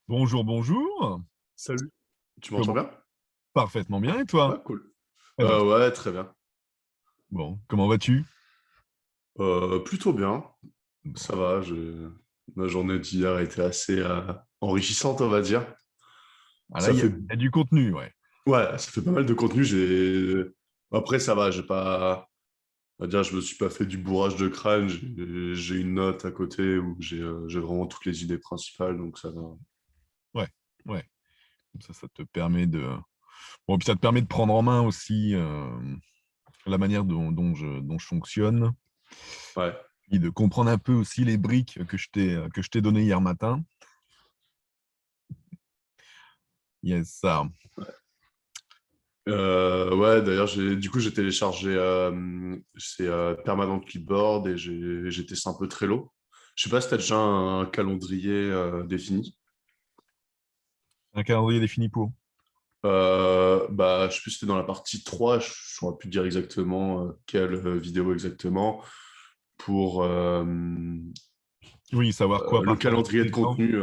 Bonjour, bonjour. Salut. Tu m'entends Comment bien? parfaitement bien et toi? Ouais, cool. Eh ben, Ouais, très bien. bon, comment vas-tu? Plutôt bien. Ça Bon. va, ma journée d'hier a été assez enrichissante, on va dire. Ah là, Ça il y a fait, il y a du contenu, ouais. ouais, ça fait pas mal de contenu. Après, ça va, j'ai pas, on va dire, je me suis pas fait du bourrage de crâne. J'ai une note à côté où j'ai vraiment toutes les idées principales, donc ça va. Ouais, ouais. Comme ça te permet de bon, puis ça te permet de prendre en main aussi, la manière dont je fonctionne Ouais. et de comprendre un peu aussi les briques que je t'ai données hier matin. Yes, ça. Ouais, d'ailleurs, du coup, j'ai téléchargé c'est Permanent Clipboard et j'ai testé un peu Trello. Je sais pas si tu as déjà un calendrier défini. Un calendrier défini pour? Bah, je sais plus si c'était dans la partie 3. Je saurais plus te dire exactement quelle vidéo exactement, pour Oui, savoir quoi le partager calendrier de les temps. contenu.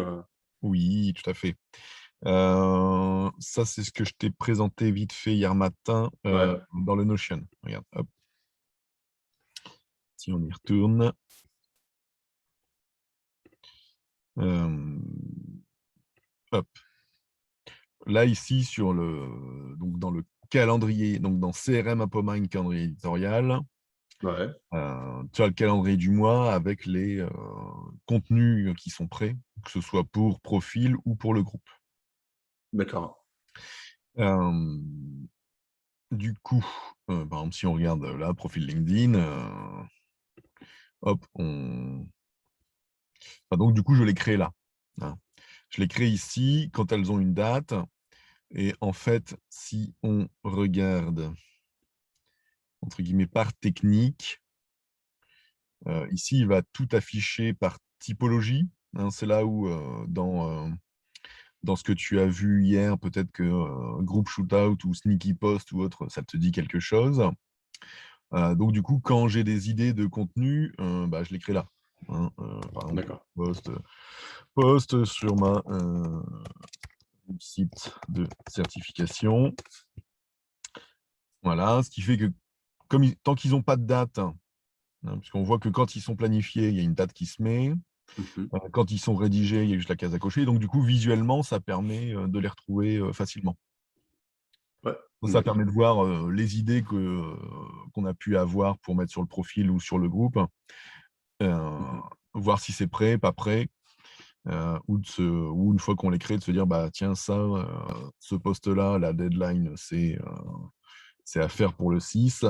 Oui, tout à fait. Ça, c'est ce que je t'ai présenté vite fait hier matin, Ouais, dans le Notion. Regarde, hop, si on y retourne. Hem, hop. Là, ici, donc dans le calendrier, donc dans CRM Appomind calendrier éditorial, ouais, tu as le calendrier du mois avec les, contenus qui sont prêts, que ce soit pour profil ou pour le groupe. d'accord. Hem, du coup, par exemple, si on regarde, là, profil LinkedIn, hop, donc du coup, je l'ai créé là, hein. Je l'ai créé ici quand elles ont une date et en fait, si on regarde, entre guillemets, «par technique», ici, il va tout afficher par typologie, hein. C'est là où, dans ce que tu as vu hier, peut-être que, groupe shootout ou sneaky post ou autre, ça te dit quelque chose. Donc du coup, quand j'ai des idées de contenu, bah, je les crée là, hein. Par exemple, D'accord. post sur ma, site de certification. Voilà, ce qui fait que comme ils tant qu'ils ont pas de date, hein, puisqu'on voit que quand ils sont planifiés, il y a une date qui se met. Mhm. Quand ils sont rédigés, il y a juste la case à cocher. Donc du coup, visuellement, ça permet, de les retrouver, facilement. Ouais, Ça permet d'accord. de voir, les idées qu'on a pu avoir pour mettre sur le profil ou sur le groupe, heu, Mhm. voir si c'est prêt, pas prêt, ou une fois qu'on les crée, de se dire: «Bah tiens ça, ce post-là, la deadline, c'est à faire pour le 6.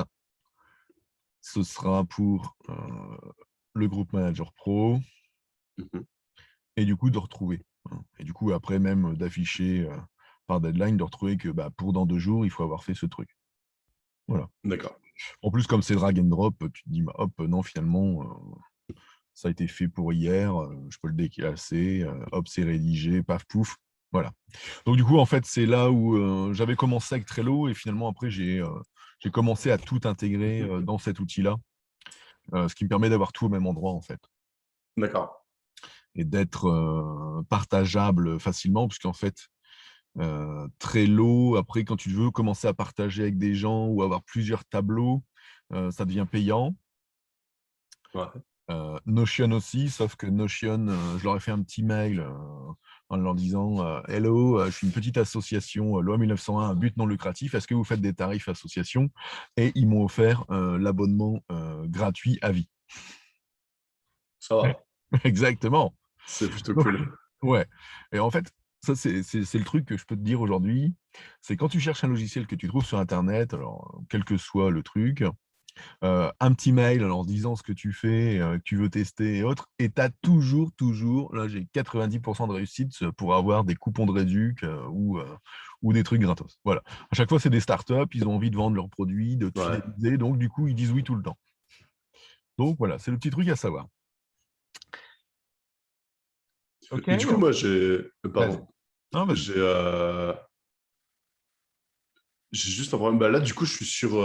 Ce sera pour, le groupe manager pro», Mhm. et du coup de retrouver, hein, et du coup après même, d'afficher, par deadline, de retrouver que, bah, pour dans 2 jours, il faut avoir fait ce truc. Voilà. D'accord. En plus, comme c'est drag and drop, tu te dis: «Bah, hop, non finalement, ça a été fait pour hier, je peux le déclasser, hop, c'est rédigé, paf pouf». Voilà. Donc du coup, en fait, c'est là où, j'avais commencé avec Trello et finalement après j'ai commencé à tout intégrer, Mhm. dans cet outil-là, ce qui me permet d'avoir tout au même endroit, en fait, D'accord. et d'être, partageable facilement puisqu'en fait, Trello, après quand tu veux commencer à partager avec des gens ou avoir plusieurs tableaux, ça devient payant. Ouais. Notion aussi, sauf que Notion, je leur ai fait un petit mail, en leur disant, «Hello, je suis une petite association, loi 1901 à but non lucratif. Est-ce que vous faites des tarifs association?» Et ils m'ont offert, l'abonnement, gratuit à vie. Ça va. Exactement. C'est plutôt Donc cool. ouais, et en fait, ça c'est le truc que je peux te dire aujourd'hui, c'est quand tu cherches un logiciel que tu trouves sur internet, alors, quel que soit le truc, un petit mail en leur disant ce que tu fais, que tu veux tester et autres, et tu as toujours, là j'ai 90 de réussite, pour avoir des coupons de réduc, ou des trucs gratos. Voilà. À chaque fois, c'est des startups, ils ont envie de vendre leurs produits, de te Ouais. fidéliser, donc du coup, ils disent oui tout le temps. Donc voilà, c'est le petit truc à savoir. OK? Mais du coup, moi, Vas-y. pardon. Non, vas-y. J'ai j'ai juste un problème. Bah, là, du coup, je suis sur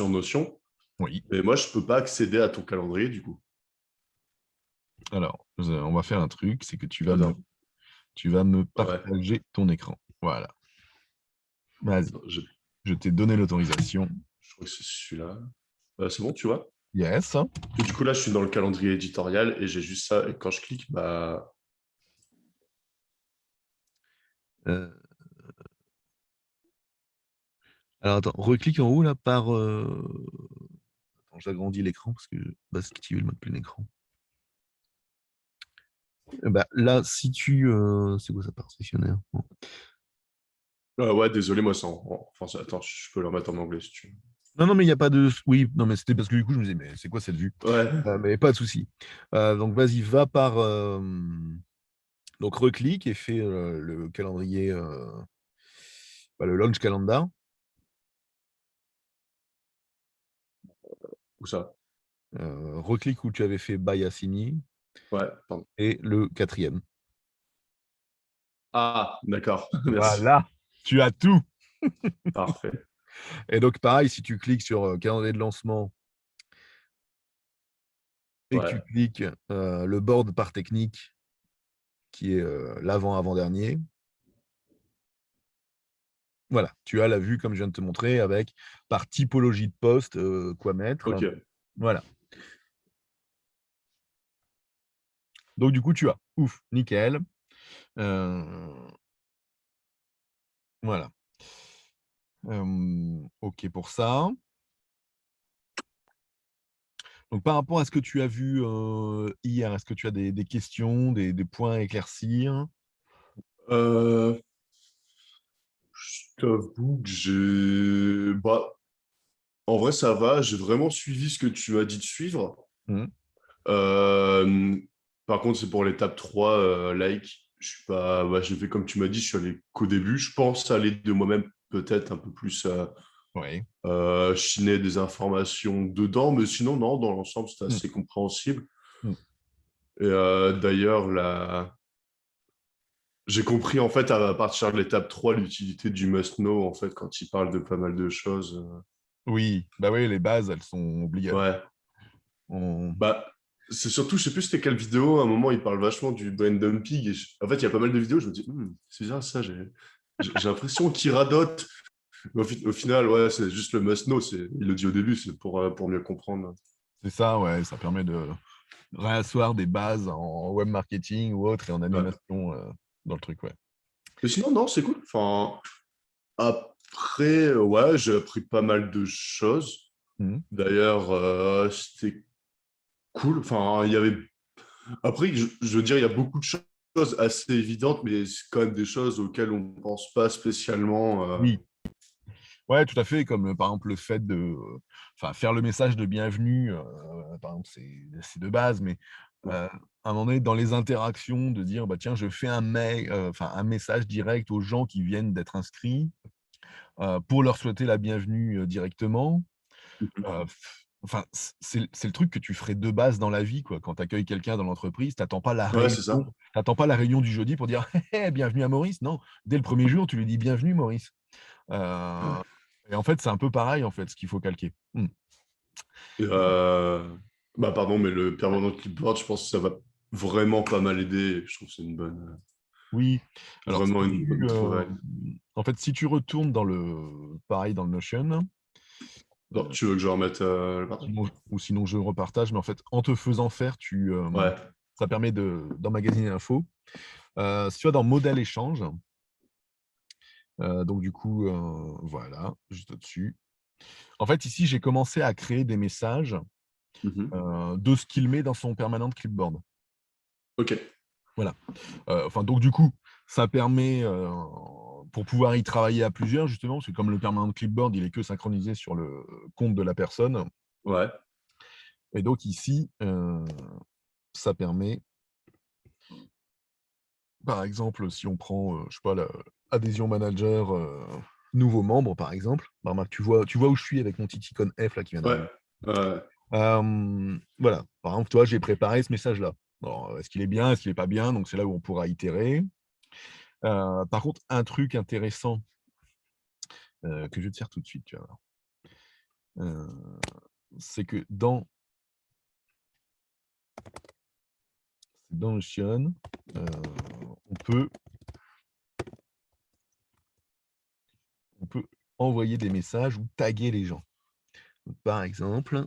Notion. Oui. Et moi, je peux pas accéder à ton calendrier, du coup. Alors, on va faire un truc, c'est que Attends, tu vas me ouais. partager ton écran. Voilà. Vas-y, Attends, je t'ai donné l'autorisation. je crois que c'est celui-là. C'est bon, tu vois? Yes. Du coup, là, je suis dans le calendrier éditorial et j'ai juste ça. Et quand je clique, bah, Euh, alors attends, reclique en haut là par. Attends, j'agrandis l'écran parce que bah, c'est activé le mode plein écran. Bah, là, si tu. C'est quoi ça partitionnaire? Bon. ouais, désolé, moi, c'est enfin, attends, je peux le remettre en anglais si tu veux. Non, non, mais il n'y a pas de. Oui, non, mais c'était parce que du coup, je me disais, mais c'est quoi cette vue? Ouais, Mais pas de souci. Donc, vas-y, va par. Donc, reclique et fais le calendrier, bah, le launch calendar. où ça? Reclique où tu avais fait By Assini Ouais, pardon. et le quatrième. Ah, d'accord, merci. Voilà, tu as tout. Parfait. Et donc, pareil, si tu cliques sur calendrier de lancement et que tu Ouais, cliques le board par technique, qui est l'avant-avant-dernier, voilà, tu as la vue comme je viens de te montrer avec par typologie de poste, quoi mettre. ok. Voilà. Donc, du coup, tu as. Ouf, nickel. Voilà. OK pour ça. Donc, par rapport à ce que tu as vu hier, est-ce que tu as des questions, des points à éclaircir? Euh, je t'avoue que j'ai... Bah, en vrai, ça va. J'ai vraiment suivi ce que tu m'as dit de suivre. Mmh. Euh, Par contre, c'est pour l'étape 3 like. Je suis pas... Bah, j'ai fait comme tu m'as dit, je suis allé qu'au début. Je pense aller de moi-même peut-être un peu plus Oui. chiner des informations dedans. Mais sinon, non, dans l'ensemble, c'était Mmh. assez compréhensible. Mmh. Et d'ailleurs, j'ai compris en fait à partir de l'étape 3 l'utilité du must-know en fait quand il parle de pas mal de choses. Oui, bah oui, les bases, elles sont obligatoires. Ouais, On- bah c'est surtout, je sais plus c'était quelle vidéo, à un moment il parle vachement du brain dumping et en fait il y a pas mal de vidéos, je me dis c'est bizarre ça, j'ai l'impression qu'il radote. Mais au final ouais c'est juste le must-know, il le dit au début, c'est pour mieux comprendre. C'est ça, ouais, ça permet de réasseoir des bases en web marketing ou autre et en Ouais. animation dans le truc, ouais. Mais sinon non c'est cool. Enfin après ouais j'ai appris pas mal de choses. Mmh. D'ailleurs c'était cool. Enfin il y avait après, je veux dire, il y a beaucoup de choses assez évidentes, mais c'est quand même des choses auxquelles on ne pense pas spécialement. Oui. Ouais, tout à fait, comme, par exemple, le fait de, enfin, faire le message de bienvenue, par exemple, c'est de base, mais, à un moment donné, dans les interactions, de dire: «Bah, tiens, je fais un mail, enfin, un message direct aux gens qui viennent d'être inscrits, pour leur souhaiter la bienvenue, directement». Enfin, c'est le truc que tu ferais de base dans la vie, quoi. Quand tu accueilles quelqu'un dans l'entreprise, tu attends pas Ouais, c'est ça. la réunion du jeudi pour dire: «Hé, hé, bienvenue à Maurice». Non, dès le premier jour, tu lui dis: «Bienvenue Maurice». Heu et en fait, c'est un peu pareil, en fait, ce qu'il faut calquer. Mmh. Et, bah, pardon, mais le permanent clipboard, je pense que ça va vraiment pas mal aider. Je trouve que c'est Oui, alors vraiment si une bonne trouvaille. en fait, si tu retournes dans le pareil dans le Notion, Non, heu, tu veux que je remette le partage? sinon je repartage, mais en fait, en te faisant faire, Ouais. ça permet d'emmagasiner l'info. Si tu vas dans modèle échange, donc du coup, voilà, juste au-dessus. En fait, ici, j'ai commencé à créer des messages, Mhm. de ce qu'il met dans son permanent clipboard. Ok. Voilà. Enfin, donc du coup, ça permet, pour pouvoir y travailler à plusieurs justement, parce que comme le permanent clipboard, il est que synchronisé sur le compte de la personne Ouais. et donc ici, ça permet, par exemple, si on prend, je sais pas, la adhésion manager, nouveau membre, par exemple. Bah, remarque, tu vois où je suis avec mon petit icône F là qui vient Ouais. d'arriver. Ouais. Voilà, par exemple, toi, j'ai préparé ce message-là. Alors, est-ce qu'il est bien? Est-ce qu'il est pas bien? Donc c'est là où on pourra itérer. Par contre, un truc intéressant, que je vais te faire tout de suite, tu vas voir. C'est que dans dans Notion, on peut envoyer des messages ou taguer les gens. Donc, par exemple,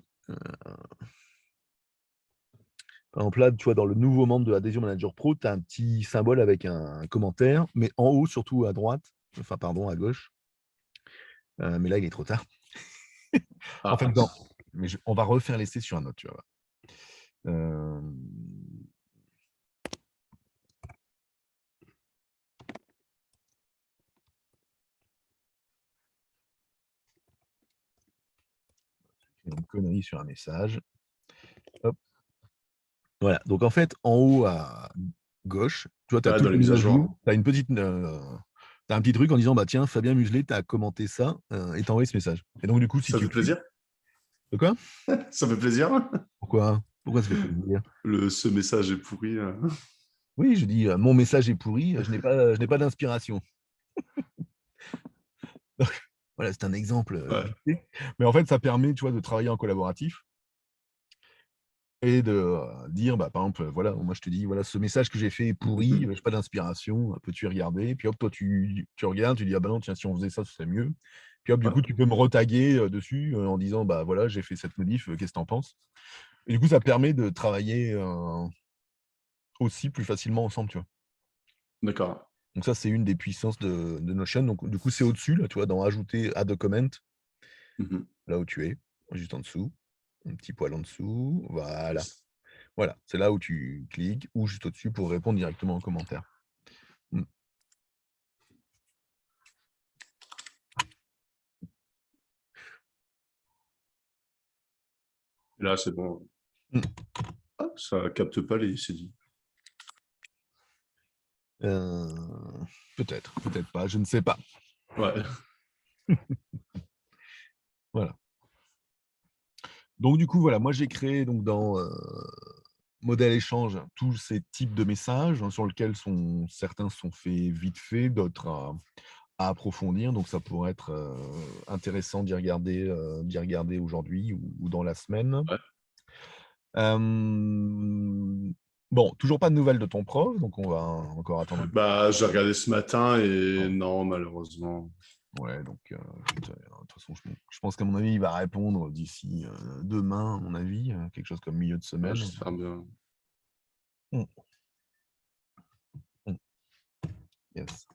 là, tu vois, dans le nouveau membre de Adhesion Manager Pro, tu as un petit symbole avec un commentaire, mais en haut, surtout à droite, enfin, pardon, à gauche. Mais là, il est trop tard. En fait, Ah, mais on va refaire l'essai sur un autre, tu vois. Une connerie sur un message. Hop. Voilà. Donc, en fait, en haut à gauche, tu vois, tu as dans toutes les les mises mises à à jour. jour. Tu as une petite. T'as un petit truc en disant, bah tiens, Fabien Muselet, tu as commenté ça et t'as envoyé ce message. Et donc, du coup, si Ça tu fait cliques. plaisir? De quoi? Ça fait plaisir? Pourquoi? Pourquoi ça fait plaisir? Ce message est pourri. Oui, je dis, mon message est pourri, je n'ai pas d'inspiration. Donc, voilà, c'est un exemple Ouais. vite fait. Mais en fait, ça permet, tu vois, de travailler en collaboratif et de dire, bah, par exemple, voilà, moi je te dis, voilà, ce message que j'ai fait est pourri, Mhm. j'ai pas d'inspiration, peux-tu y regarder? Puis hop, toi, tu regardes, tu dis, ah bah non, tiens, si on faisait ça, ce serait mieux. Puis hop, du Ouais. coup, tu peux me retaguer dessus en disant, bah voilà, j'ai fait cette modif, qu'est-ce que t'en penses? Et du coup, ça permet de travailler aussi plus facilement ensemble, tu vois. D'accord. Donc ça, c'est une des puissances de Notion. Donc du coup, c'est au-dessus, là, tu vois, dans ajouter add a comment, Mhm. là où tu es, juste en dessous, un petit poil en dessous, voilà. Yes. Voilà, c'est là où tu cliques ou juste au-dessus pour répondre directement en commentaire. Mmh. Là, c'est bon. Mmh. Ah, ça capte pas les CD. Peut-être, peut-être pas, je ne sais pas. Ouais. Voilà. Donc du coup, voilà, moi j'ai créé donc dans, modèle échange tous ces types de messages, sur lesquels certains sont faits vite fait, d'autres à approfondir. Donc ça pourrait être, intéressant d'y regarder aujourd'hui ou dans la semaine. Ouais. Bon, toujours pas de nouvelles de ton prof, donc on va encore attendre un petit Bah, j'ai regardé ce matin et temps. non, malheureusement. Ouais, donc écoute, de toute façon, je pense qu'à mon avis, il va répondre d'ici, demain, à mon avis, quelque chose comme milieu de Ouais, semaine. j'espère bien. Mmh, mmh, yes.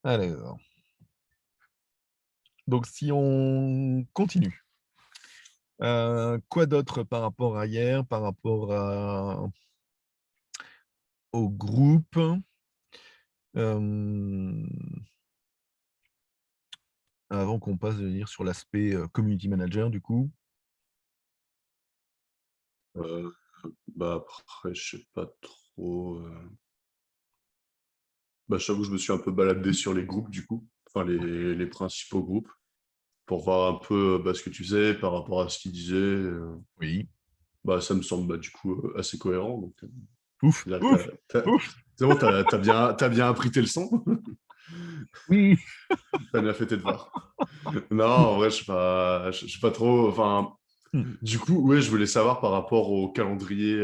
Alors, donc si on continue, quoi d'autre par rapport à hier, par rapport au groupe? Hem, Avant qu'on passe de dire sur l'aspect, community manager du coup. Euh, Bah, après, je sais pas trop. Bah, j'avoue, je me suis un peu baladé sur les groupes, du coup. Enfin, les principaux groupes. Pour voir un peu bah, ce que tu faisais par rapport à ce qu'ils disaient. Oui. Bah, ça me semble bah, du coup assez cohérent. Donc, Ouf, c'est-à-dire que ouf, ouf! c'est bon, t'as bien appris tes leçons. Oui! T'as bien fait tes devoirs. Non, en vrai, je sais pas trop. Enfin, Mmh. du coup, ouais, je voulais savoir par rapport au calendrier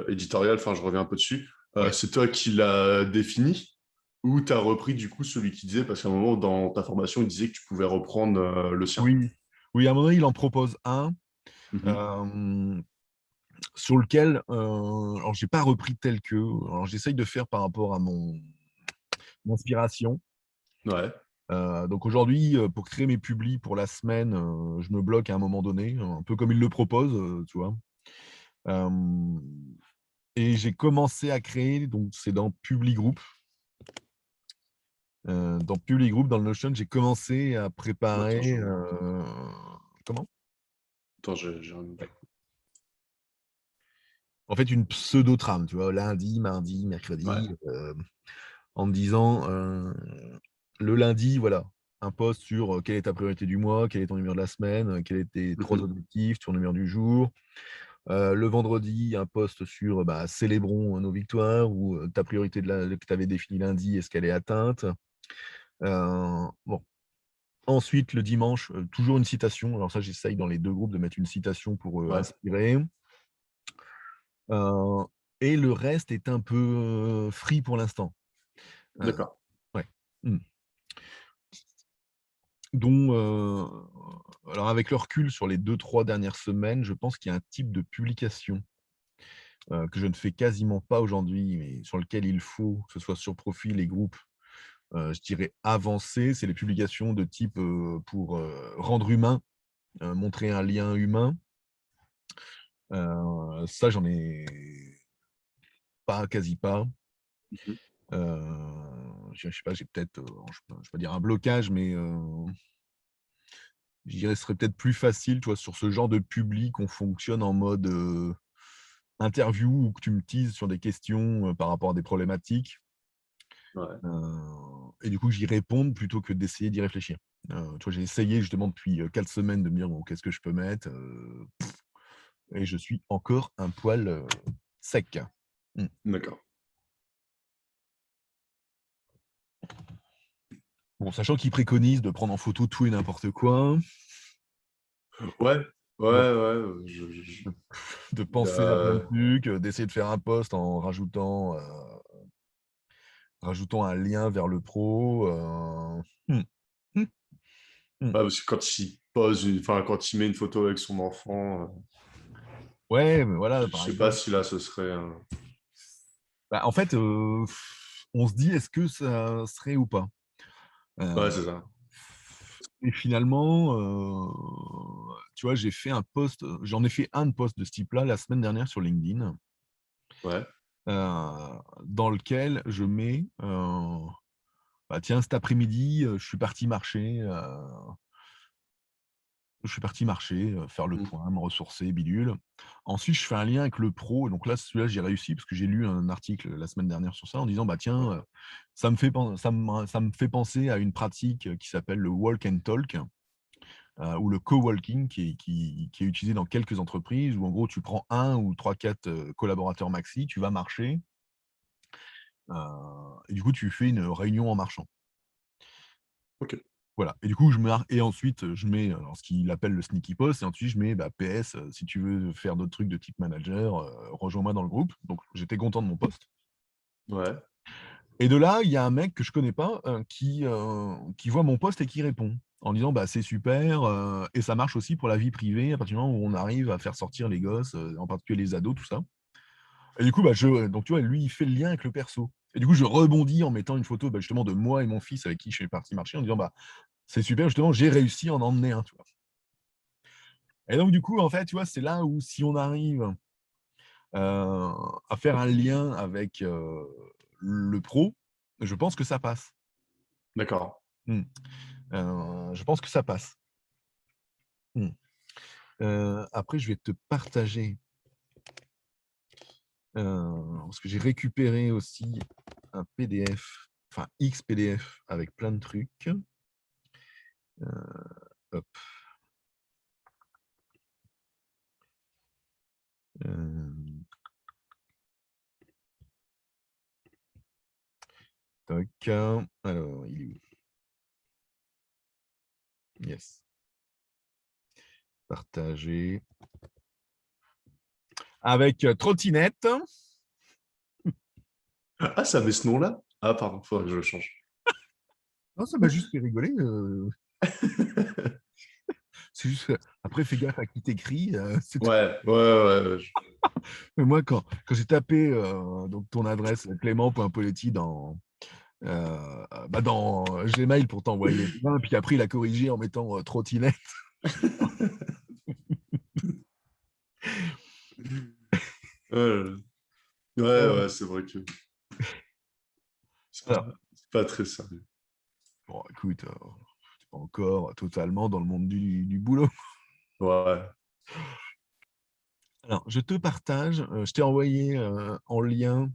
éditorial. Enfin, je reviens un peu dessus. Ouais. C'est toi qui l'as défini ou t'as repris du coup celui qui disait, parce qu'à un moment dans ta formation, il disait que tu pouvais reprendre le sien. Oui. Oui, à un moment donné, il en propose un, Mhm. hem, sur lequel, alors j'ai pas repris tel quel. Alors j'essaye de faire par rapport à mon inspiration. Ouais. Donc aujourd'hui, pour créer mes publis pour la semaine, je me bloque à un moment donné, un peu comme il le propose, tu vois? Hem Et j'ai commencé à créer, donc c'est dans Publi Group. Dans Publi Group, dans le Notion, j'ai commencé à Attends, préparer, je regarde. comment? Attends, j'ai un autre. Ouais. En fait, une pseudo-trame, tu vois? Lundi, mardi, Ouais. mercredi, en me disant, le lundi, voilà, un post sur, quelle est ta priorité du mois, quel est ton humeur de la semaine, quels étaient tes 3 Mhm. objectifs, ton humeur du jour. Le vendredi, un post sur, bah, célébrons nos victoires ou, ta priorité que tu avais définie lundi, est-ce qu'elle est atteinte? Bon, ensuite le dimanche, toujours une citation. Alors ça, j'essaye dans les 2 groupes de mettre une citation pour, Ouais. inspirer. Heu et le reste est un peu, free pour l'instant. Heu, D'accord. ouais. Mmh. Dont, alors avec le recul sur les 2-3 dernières semaines, je pense qu'il y a un type de publication, que je ne fais quasiment pas aujourd'hui, mais sur lequel il faut, que ce soit sur profil et groupe, je dirais avancer. C'est les publications de type, pour, rendre humain, montrer un lien humain. Ça, j'en ai pas, quasi pas. Mmh. Je sais pas, j'ai peut-être, je vais pas dire un blocage, mais, je dirais ce serait peut-être plus facile, tu vois, sur ce genre de public, on fonctionne en mode, interview ou que tu me teases sur des questions, par rapport à des problématiques, Ouais. et du coup, j'y réponde plutôt que d'essayer d'y réfléchir. Tu vois, j'ai essayé justement depuis, 4 semaines de me dire: «Bon, qu'est-ce que je peux mettre?» Et je suis encore un poil, sec. Mmh. D'accord. Bon, sachant qu'ils préconisent de prendre en photo tout et n'importe quoi, Ouais, ouais, de ouais, de il y penser à plein de a trucs, d'essayer de faire un post en rajoutant un lien vers le pro, mmh, mmh, mmh. ouais, parce que quand il pose enfin, quand il met une photo avec son enfant, Ouais, mais voilà, je par sais pas exemple. si là, ce serait, Bah, en fait, on se dit: «Est-ce que ça serait ou pas?» ouais, Heu c'est ça. et finalement, tu vois, j'ai fait un post, j'en ai fait un de post de ce type-là la semaine dernière sur LinkedIn, Ouais, dans lequel je mets, bah, tiens, cet après-midi, je suis parti marcher, faire le mmh, point, me ressourcer, bidule. Ensuite, je fais un lien avec le pro, et donc là, celui-là, j'ai réussi parce que j'ai lu un article la semaine dernière sur ça en disant: «Bah, tiens, ouais, ça me fait penser à une pratique, qui s'appelle le walk and talk, ou le coworking qui est utilisé dans quelques entreprises où en gros, tu prends un ou trois quatre collaborateurs maxi, tu vas marcher, et du coup, tu fais une réunion en marchant». OK. Voilà, et du coup, je mar et ensuite, je mets, alors ce qu'il appelle le sneaky post, et ensuite je mets, bah, PS, si tu veux faire d'autres trucs de type manager, rejoins-moi dans le groupe. Donc j'étais content de mon post, Ouais, et de là, il y a un mec que je connais pas, qui voit mon post et qui répond en disant: «Bah, c'est super, et ça marche aussi pour la vie privée à partir du moment où on arrive à faire sortir les gosses, en particulier les ados, tout ça». Et du coup, bah, donc tu vois, lui, il fait le lien avec le perso, et du coup, je rebondis en mettant une photo, bah, justement de moi et mon fils avec qui je suis parti marcher en disant: «Bah, c'est super, justement, j'ai réussi à en emmener un», tu vois? Et donc du coup, en fait, tu vois, c'est là où si on arrive, à faire un lien avec, le pro, je pense que ça passe. d'accord. Mmh. Je pense que ça passe. Mmh. Après je vais te partager, parce que j'ai récupéré aussi un PDF, enfin X PDF avec plein de trucs. Hop, hem, tac, alors il est où? Yes, partager avec, trottinette. Ah, ça avait ce nom-là? Ah pardon, faudrait que je le change. Non, ça m'a juste fait rigoler, c'est juste que après fais gaffe à qui tu c'est tout. Ouais, ouais, ouais, ouais, Mais moi quand j'ai tapé, donc ton adresse clément.poletti dans Gmail pour t'envoyer le lien, puis après il a corrigé en mettant, trottinette. ouais, ouais, Heu, ouais, c'est vrai que alors, c'est pas très sérieux. bon écoute, tu pas encore totalement dans le monde du boulot. Ouais, Alors je te partage, je t'ai envoyé, en lien,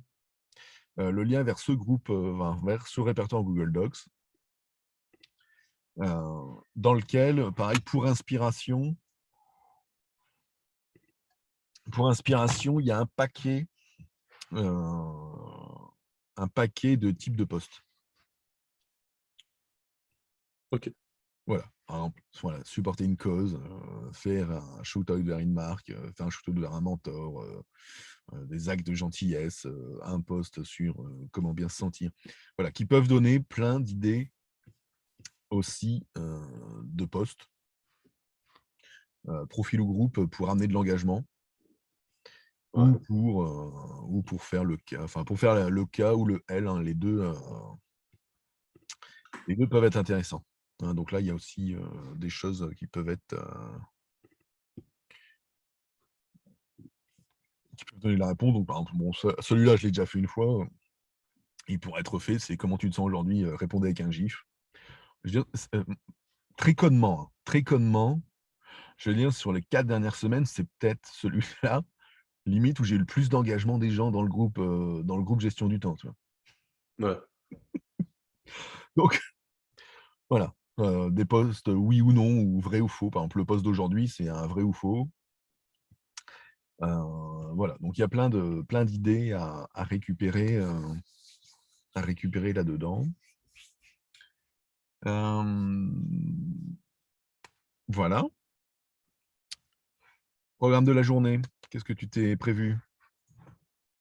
le lien vers ce groupe, enfin vers ce répertoire Google Docs, dans lequel, pareil pour inspiration, il y a heu, un paquet de types de postes. OK. Voilà, par exemple, voilà, supporter une cause, faire un shout-out vers une marque, faire un shout-out vers un mentor, des actes de gentillesse, un post sur, comment bien se sentir. Voilà, qui peuvent donner plein d'idées aussi, de posts, profil ou groupe, pour amener de l'engagement Ouais. ou pour faire le cas enfin, pour faire le K ou le L, hein, les 2 peuvent être intéressants, hein. Donc là, il y a aussi, des choses, qui peuvent donner la réponse. Donc par exemple, bon, celui-là, je l'ai déjà fait une fois, il pourrait être fait, c'est: «Comment tu te sens aujourd'hui?» Répondez avec un gif. Je veux dire, très connement, hein, très connement, je veux dire sur les 4 dernières semaines, c'est peut-être celui-là, limite, où j'ai eu le plus d'engagement des gens dans le groupe gestion du temps, tu vois? Ouais. Donc voilà, des posts oui ou non ou vrai ou faux. Par exemple, le post d'aujourd'hui, c'est un vrai ou faux. Voilà, donc il y a plein d'idées à récupérer là-dedans. Hem, voilà. Programme de la journée, qu'est-ce que tu t'es prévu?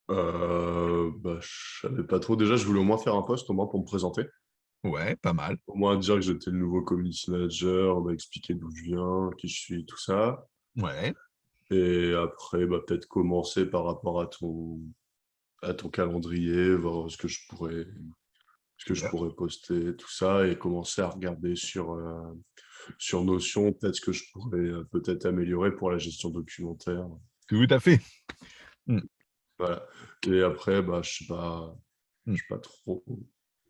Bah, je savais pas trop. Déjà, je voulais au moins faire un post, au moins pour me présenter. Ouais, pas mal. Au moins dire que j'étais le nouveau community manager, on m'a expliqué d'où je viens, qui je suis, tout ça. Ouais, Et après, bah, peut-être commencer par rapport à ton calendrier, voir ce que je super. pourrais poster, tout ça, et commencer à regarder sur Notion, peut-être ce que je pourrais peut-être améliorer pour la gestion documentaire. Tout à fait. Mmh, Voilà. Et après, bah, mmh. je suis pas trop,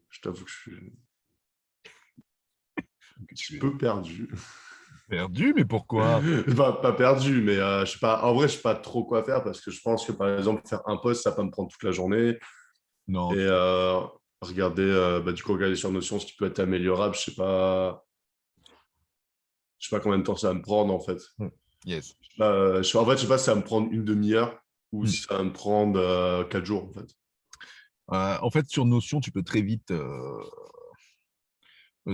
je t'avoue que je suis un Que petit tu es peu perdu. perdu, mais pourquoi? Pas perdu, mais je sais pas, en vrai, je sais pas trop quoi faire parce que je pense que par exemple, faire un post, ça peut me prendre toute la journée. Non, Et tout à regarder, bah, du coup, regarder sur Notion ce qui peut être améliorable, je sais pas combien de temps ça va me prendre en fait. mmh, yes. En fait, je sais pas si ça va me prendre une demi-heure ou Mmh. si ça va me prendre 4 jours en fait. En fait, sur Notion, tu peux très vite,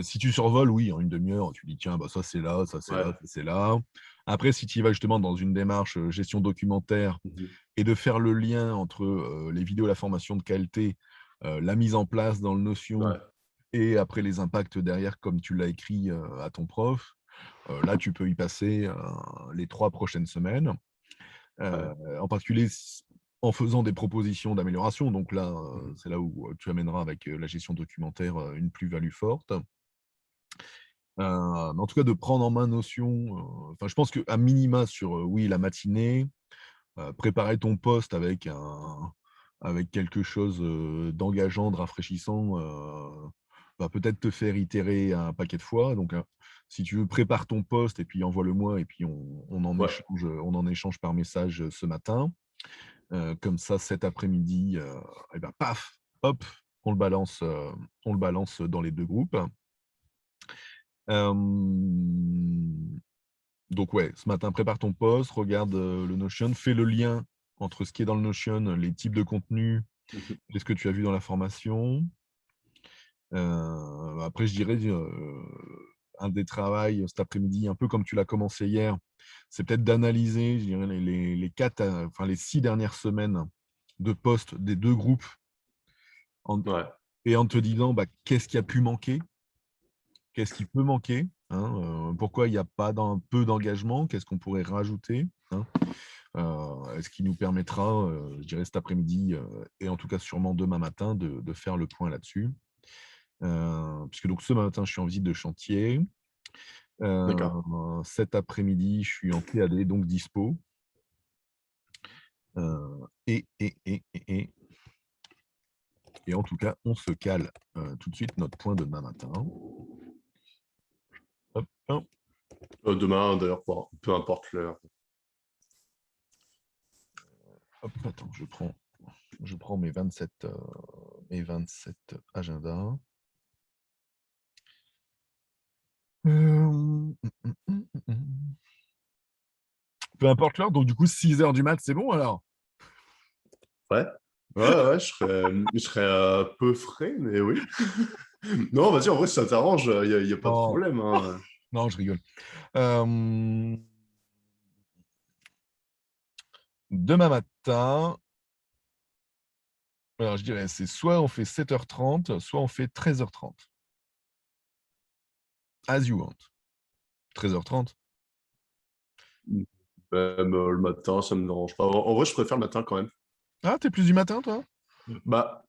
si tu survoles, oui, en une demi heure, tu dis: «Tiens, bah, ça c'est là, ça c'est là, Ouais. ça c'est là». Après, si tu y vas justement dans une démarche, gestion documentaire Mhm. et de faire le lien entre, les vidéos, la formation de qualité, la mise en place dans le Notion Ouais. et après les impacts derrière comme tu l'as écrit, à ton prof, là, tu peux y passer, les 3 prochaines semaines. Ouais. En particulier en faisant des propositions d'amélioration. Donc là, Mhm. c'est là où, tu amèneras avec, la gestion documentaire, une plus-value forte. Mais en tout cas de prendre en main Notion, enfin je pense qu'à minima sur, oui la matinée, préparer ton post avec quelque chose, d'engageant, de rafraîchissant, va peut-être te faire itérer un paquet de fois. Donc, si tu veux, prépare ton post et puis envoie-le-moi et puis Ouais. on en échange par message, ce matin. Comme ça cet après-midi, et bah, paf, hop, on le balance dans les 2 groupes. Hem, donc ouais, ce matin, prépare ton post, regarde, le Notion, fais le lien entre ce qui est dans le Notion, les types de contenus Mhm. et ce que tu as vu dans la formation. Après je dirais, un des travails, cet après-midi, un peu comme tu l'as commencé hier, c'est peut-être d'analyser, je dirais les 4, enfin les 6 dernières semaines de posts des 2 groupes en Ouais. et en te disant, bah, qu'est-ce qui a pu manquer? Qu'est-ce qui peut manquer, hein? Pourquoi il y a pas peu d'engagement? Qu'est-ce qu'on pourrait rajouter, hein? Ce qui nous permettra, je dirais cet après-midi, et en tout cas sûrement demain matin de faire le point là-dessus. Puisque donc ce matin, je suis en visite de chantier. D'accord. Cet après-midi, je suis en PAD, donc dispo. Et en tout cas, on se cale, tout de suite notre point demain matin. Hop, hop, Demain, d'ailleurs, peu importe l'heure. hop, attends, je prends mes 27 agendas. Peu importe l'heure, donc du coup 6 heures du mat, c'est bon alors? Ouais. Ouais, ouais, je serais peu frais, mais oui. Non, vas-y, en vrai, si ça t'arrange, y a pas de Non, problème, hein. non, je rigole. Demain matin, alors je dirais, c'est soit on fait 7h30, soit on fait 13h30. As you want. 13h30. Même le matin, ça me dérange pas. En vrai, je préfère le matin quand même. Ah, t'es plus du matin, toi? Bah,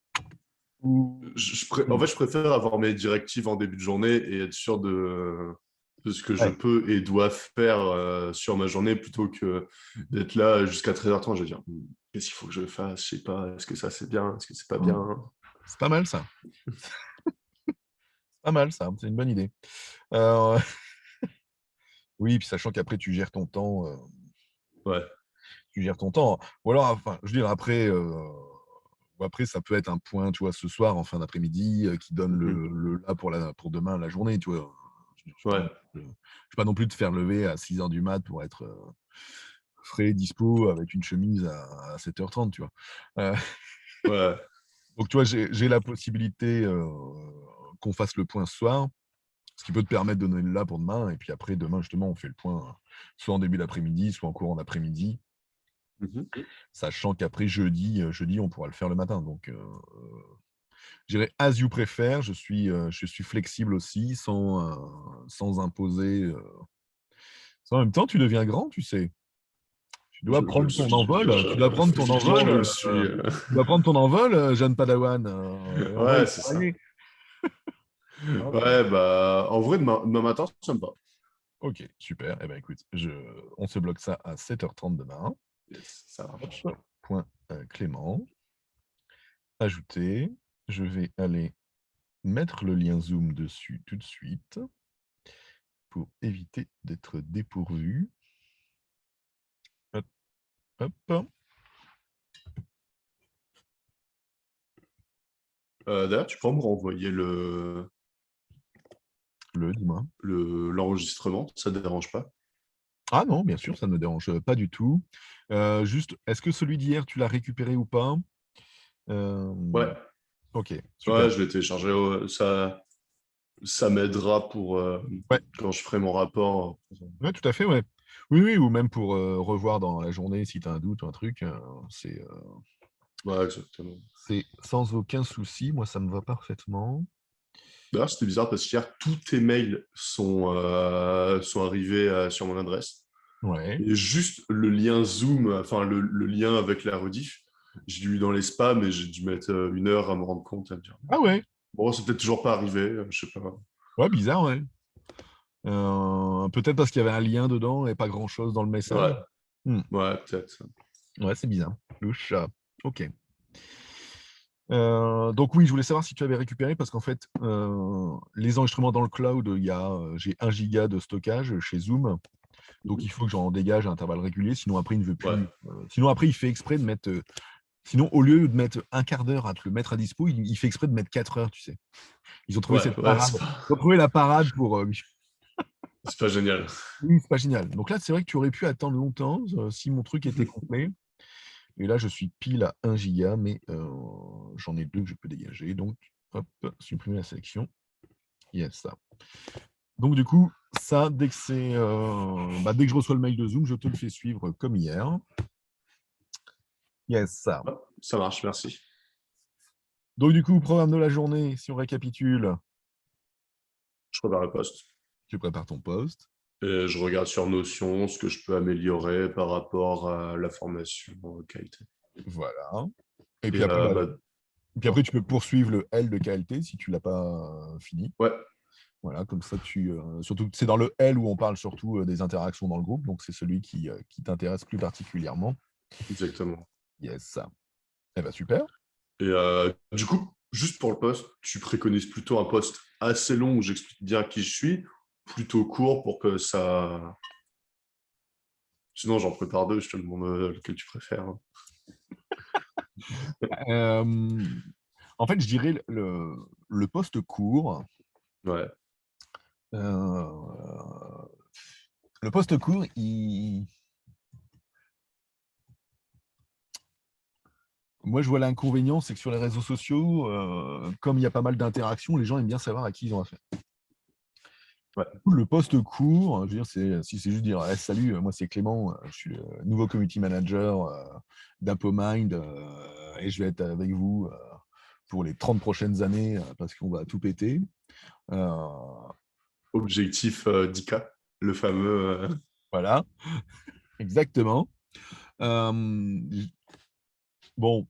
Ou... en fait, je préfère avoir mes directives en début de journée et être sûr de ce que je Ouais. peux et dois faire sur ma journée plutôt que d'être là jusqu'à 13h30. Je vais dire, qu'est-ce qu'il faut que je fasse? Je sais pas. Est-ce que ça c'est bien? Est-ce que c'est pas bien? C'est pas mal, ça. Pas mal, ça. C'est une bonne idée. Euh, Oui, puis sachant qu'après, Ouais. tu gères ton temps. Ou alors, enfin, je veux dire, après, ou après, ça peut être un point, tu vois, ce soir, en fin d'après-midi, qui donne Mhm. le là pour demain, la journée, tu vois. Je ne Ouais. je vais pas non plus te faire lever à 6h du mat pour être frais, dispo, avec une chemise à 7h30, tu vois. Euh, Ouais. donc, tu vois, j'ai la possibilité qu'on fasse le point ce soir, ce qui peut te permettre de donner le là pour demain. Et puis après, demain, justement, on fait le point soit en début d'après-midi, soit en courant d'après-midi. Mhm. Sachant qu'après jeudi, on pourra le faire le matin. Donc, je dirais as you préfère. Je suis flexible aussi, sans imposer. En même temps, tu deviens grand, tu sais. Tu dois Je prendre le ton suis. envol. Tu dois prendre ton Physiquement, envol. je le suis. Tu dois prendre ton envol, jeune Padawan. Et on va y Ouais, c'est ça. travailler. Ouais, bah, en vrai, demain matin, ça me va. Ok, super. Eh ben, écoute, on se bloque ça à 7h30 demain. Yes, ça Hop, marche. point Clément. Ajouter. Je vais aller mettre le lien Zoom dessus tout de suite pour éviter d'être dépourvu. Hop, hop. D'ailleurs, tu pourras me renvoyer Dis-moi. l'enregistrement, ça te dérange pas? Ah non, bien sûr, ça ne me dérange pas du tout. Juste, est-ce que celui d'hier, tu l'as récupéré ou pas? Euh, Ouais, ok, super. ouais, je l'ai téléchargé. Ça m'aidera pour Ouais, quand je ferai mon rapport. ouais, tout à fait, ouais. Oui, oui, ou même pour revoir dans la journée si tu as un doute ou un truc. C'est Ouais, exactement. c'est sans aucun souci. Moi, ça me va parfaitement. D'ailleurs, c'était bizarre parce qu'hier, tous tes mails sont arrivés sur mon adresse. Ouais. Et juste le lien Zoom, enfin le lien avec la rediff, j'ai dû dans les spams et j'ai dû mettre 1 heure à me rendre compte, à me dire. Ah ouais. Bon, c'est peut-être toujours pas arrivé, je sais pas. Ouais, bizarre, ouais. Peut-être parce qu'il y avait un lien dedans et pas grand-chose dans le message. Ouais, Hmm. ouais, peut-être. Ouais, c'est bizarre. Louche. Ok. Donc oui, je voulais savoir si tu avais récupéré parce qu'en fait, les enregistrements dans le cloud, j'ai 1 giga de stockage chez Zoom, donc il Mhm. faut que j'en dégage à intervalles réguliers, sinon après il ne veut Ouais, plus. Sinon après il fait exprès de mettre. Sinon au lieu de mettre un quart d'heure à te le mettre à dispo, il fait exprès de mettre 4 heures, tu sais. Ils ont trouvé ouais, cette ouais, parade. Ils ont trouvé la parade pour. c'est pas génial. Oui, c'est pas génial. Donc là, c'est vrai que tu aurais pu attendre longtemps si mon truc était complet. Et là, je suis pile à 1 giga, mais j'en ai 2 que je peux dégager. Donc, hop, supprimer la sélection. Yes, ça. Donc, du coup, ça, dès que je reçois le mail de Zoom, je te le fais suivre comme hier. Yes, ça. Ouais, ça marche, merci. Donc, du coup, programme de la journée, si on récapitule, Je repars le poste. tu prépares ton post. Et je regarde sur Notion ce que je peux améliorer par rapport à la formation qualité. Voilà. Et Et puis après, ouais, tu peux poursuivre le L de KLT si tu l'as pas fini. ouais, Voilà, comme ça, surtout que c'est dans le L où on parle surtout des interactions dans le groupe, donc c'est celui qui t'intéresse plus particulièrement. exactement. Yes, ça. Eh ben super. Et du coup, juste pour le poste, tu préconises plutôt un poste assez long où j'explique bien qui je suis, plutôt court pour que ça. Sinon, j'en prépare deux, je te demande lequel tu préfères, hein. Euh, En fait, je dirais le poste court. Ouais. euh, le poste court, Moi, je vois l'inconvénient, c'est que sur les réseaux sociaux, comme il y a pas mal d'interactions, les gens aiment bien savoir à qui ils ont affaire. Ouais, Du coup, le post court, je veux dire, si c'est juste dire: «Eh salut, moi c'est Clément, je suis le nouveau community manager, d'Apomind, et je vais être avec vous, pour les 30 prochaines années, parce qu'on va tout péter». Heu, objectif 10K, le fameux. voilà, exactement. J Bon,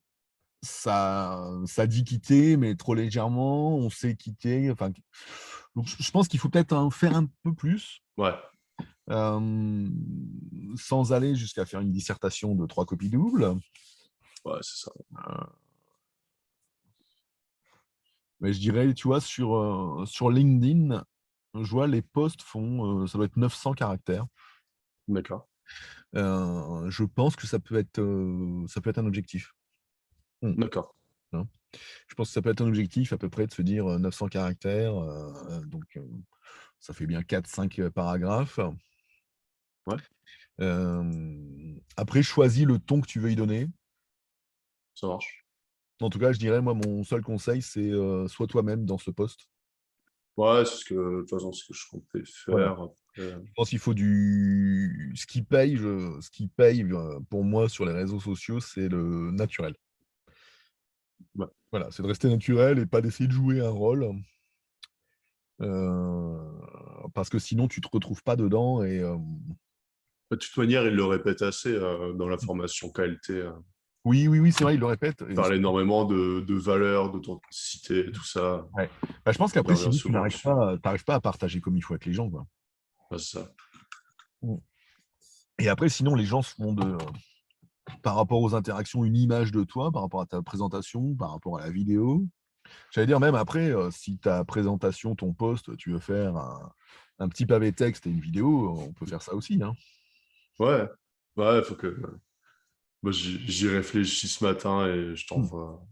ça dit quitter, mais trop légèrement, on sait quitter, enfin, donc je pense qu'il faut peut-être en faire un peu plus, Ouais, sans aller jusqu'à faire une dissertation de 3 copies doubles. ouais, c'est ça. Heu, mais je dirais, tu vois, sur LinkedIn, je vois les posts font, ça doit être 900 caractères. D'accord. Je pense que ça peut être un objectif. Mmh, D'accord. hein. Je pense que ça peut être un objectif à peu près de se dire, 900 caractères, donc ça fait bien 4-5 paragraphes. Ouais, Après choisis le ton que tu veux y donner. ça marche. En tout cas, je dirais, moi, mon seul conseil, c'est, sois toi-même dans ce post. Ouais, c'est de toute façon, ce que je comptais Voilà. faire. Après, Je pense qu'il faut du ce qui paye, pour moi sur les réseaux sociaux, c'est le naturel. ouais. Voilà, c'est de rester naturel et pas d'essayer de jouer un rôle, parce que sinon tu te retrouves pas dedans et De toute manière, il le répète assez dans la formation KLT. oui, oui, oui, c'est vrai, il le répète Il et parle énormément de valeurs, d'authenticité et tout ça. ouais. Bah, je pense Il qu'après revient sinon tu souvent n'arrives dessus. pas tu arrives pas à partager comme il faut avec les gens, quoi. Ouais, c'est ça. Mmh. Et après sinon les gens se font par rapport aux interactions, une image de toi, par rapport à ta présentation, par rapport à la vidéo. J'allais dire même après, si ta présentation, ton post, tu veux faire un petit pavé texte et une vidéo, on peut faire ça aussi, hein. Ouais, ouais, faut que. Moi, j'y réfléchis ce matin et je Mmh. t'envoie.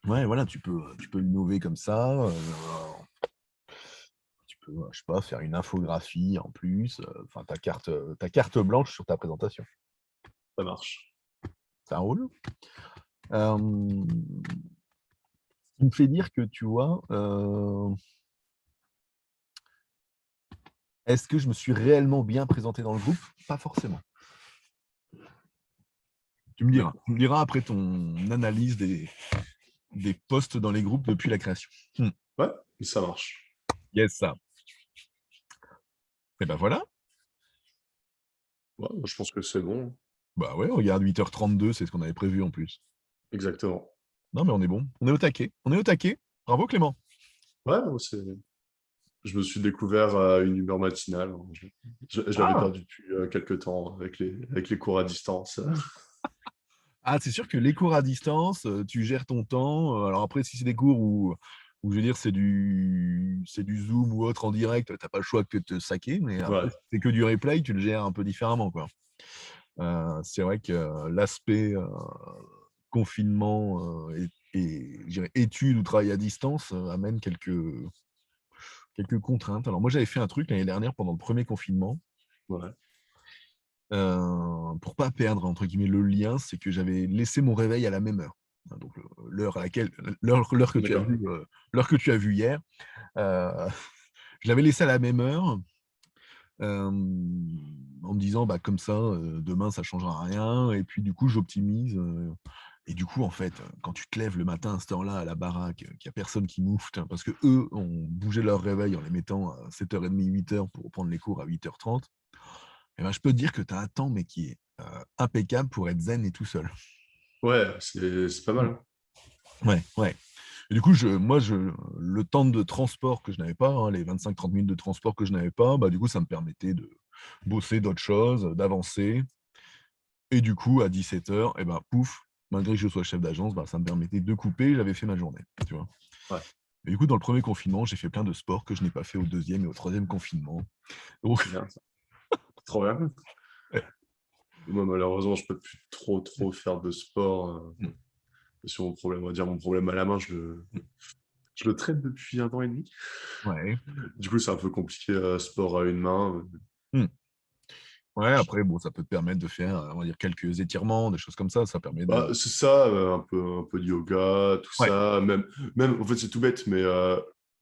Ouais, voilà, tu peux innover comme ça, tu peux, je sais pas, faire une infographie en plus, enfin ta carte blanche sur ta présentation. Ça marche. Ça roule. Hem, Ce qui me fait dire que, tu vois, est-ce que je me suis réellement bien présenté dans le groupe? Pas forcément. D'accord. Tu me diras après ton analyse des posts dans les groupes depuis la création. Mmh. Ouais, ça marche. Yes, ça. Et ben voilà. Ouais, je pense que c'est bon. Bah ouais, regarde 8h32, c'est ce qu'on avait prévu en plus. Exactement. Non, mais on est bon. On est au taquet. On est au taquet. Bravo Clément. Ouais, non, je me suis découvert une humeur matinale, hein. Je l'avais Ah! perdu depuis quelques temps avec les cours à distance. Ah, c'est sûr que les cours à distance, tu gères ton temps, alors après si c'est des cours où je veux dire c'est du Zoom ou autre en direct, tu as pas le choix que de te saquer, mais après Ouais, si c'est que du replay, tu le gères un peu différemment, quoi. C'est vrai que l'aspect, confinement, et je dirais études ou travail à distance, amène quelques contraintes. Alors moi, j'avais fait un truc l'année dernière pendant le premier confinement, ouais. pour pas «perdre» entre guillemets le lien, c'est que j'avais laissé mon réveil à la même heure. Hein, donc l'heure à laquelle l'heure que tu as D'accord. vue, l'heure que tu as vue hier, heu, je l'avais laissé à la même heure, en me disant: «Bah, comme ça, demain ça changera rien» et puis du coup j'optimise, et du coup en fait, quand tu te lèves le matin à cette heure-là à la baraque, qu'il y a personne qui moufte, hein, parce qu'eux ont bougé leur réveil en les mettant à 7h30, 8h pour reprendre les cours à 8h30. Et ben, je peux te dire que tu as un temps, mais qui est, impeccable pour être zen et tout seul. Ouais, c'est pas mal, Mmh. hein. Ouais, ouais. Et du coup, le temps de transport que je n'avais pas, hein, les 25-30 minutes de transport que je n'avais pas, bah, du coup, ça me permettait de bosser d'autres choses, d'avancer et du coup, à 17h et ben, pouf, malgré que je sois chef d'agence, bah, ça me permettait de couper, j'avais fait ma journée, tu vois? Ouais, Et du coup, dans le premier confinement, j'ai fait plein de sports que je n'ai pas fait au deuxième et au troisième confinement. Donc c'est bien ça. Trop bien. Moi, malheureusement, je peux plus trop faire de sport. mmh, Sur mon problème, on va dire mon problème à la main, mmh, je le traite depuis 1 an et demi. ouais, Du coup, c'est un peu compliqué, sport à une main. mmh. Ouais, après, bon, ça peut te permettre de faire, on va dire, quelques étirements, des choses comme ça. Ça permet Bah, de. c'est ça, un peu de yoga, tout Ouais, ça. Même en fait, c'est tout bête, mais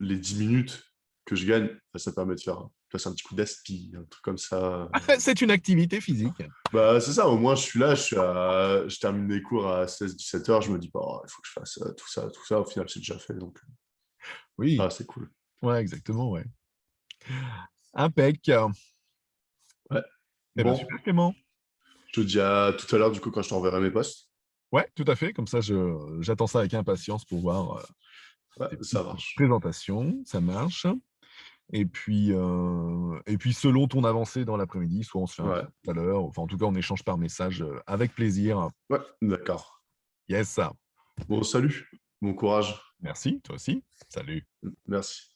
les 10 minutes que je gagne, bah, ça permet de faire passer un petit coup d'aspi, un truc comme ça. c'est une activité physique. Bah, c'est ça, au moins je suis là, je termine mes cours à 16-17 heures, je me dis, bah, il faut que je fasse tout ça. Au final, c'est déjà fait, donc Oui, c'est cool. ouais, exactement, ouais. Impec. Ouais. Eh bien, Bon, super, Clément. je te dis à tout à l'heure, du coup, quand je t'enverrai mes posts. Ouais, tout à fait. Comme ça, j'attends ça avec impatience pour voir Ouais, tes ça petites marche. présentations. Ça marche. Et puis, selon ton avancée dans l'après-midi, soit on se fait un Ouais, point tout à l'heure, enfin, en tout cas, on échange par message avec plaisir. ouais, d'accord. Yes, ça. Bon, salut, bon courage. Merci, toi aussi. Salut. Merci.